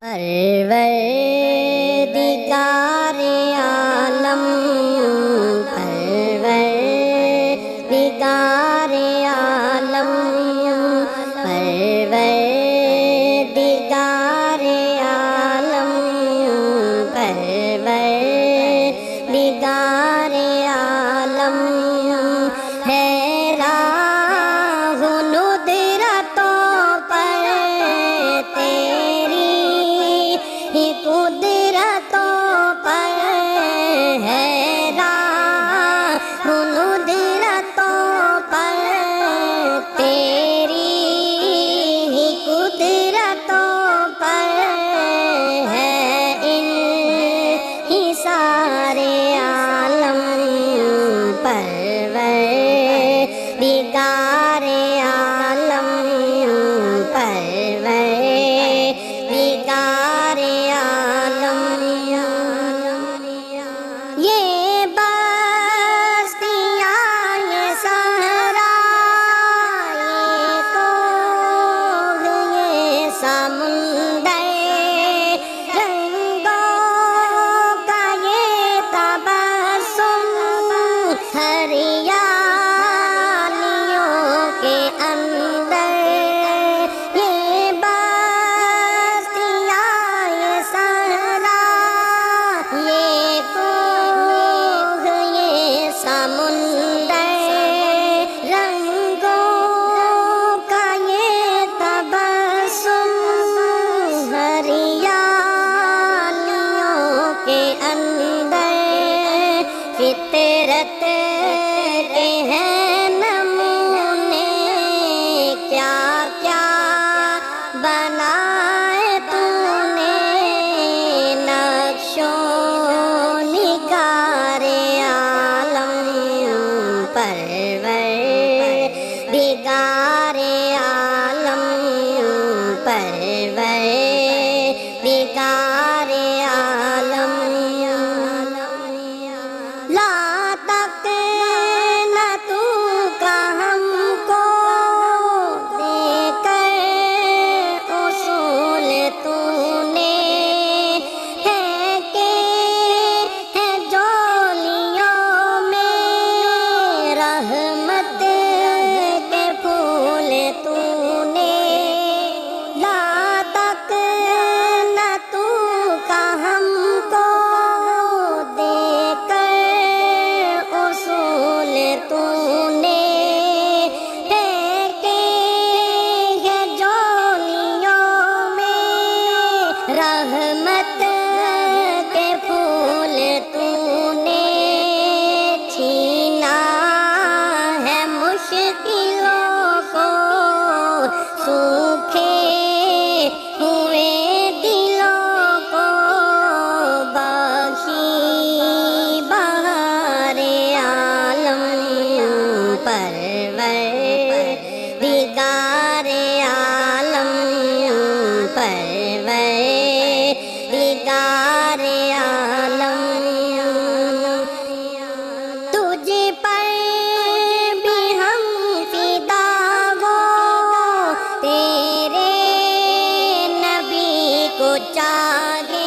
پروردگار عالم، پروردگار عالم، پروردگار عالم، پروردگار عالم ہے راہ ندرتوں پر تیری ہی قدرتوں پر ہے راہ ندرتوں پر تیری ہی قدرتوں پر ہے ہی سارے عالم، پروردگار عالم، پروردگار عالم۔ یہ بستیاں یہ صحرا، یہ کوہ یہ سمندر، رنگوں کا یہ تبسم، ہریالیوں کے اندر، یہ بستیاں یہ صحرا، یہ کوہ یہ سمندر، رنگوں کا یہ تبسم، ہریالیوں کے اندر، فطرت کے ہیں نمونے، کیا کیا بنائے تو نے، نقش و نگار عالم، پروردگار عالم، پروردگار عالم۔ لا تقنطوا کا ہم کو دے کر اصول تو نے، ہے کہ ہے جولیوں میں رحمت کے پھول تو نے، لا تقنطوا کا ہم کو دے کر اصول تو نے، ہے کہ ہے جولیوں میں رحمت کے پھول تو نے، چھینا ہے مشکلوں کو سوکھے ہوئے دلوں کو، بخشی بہار عالم، پروردگار عالم، پروردگار عالم۔ تجھ پر بھی ہم فدا ہو، تیرے نبی کو چاہے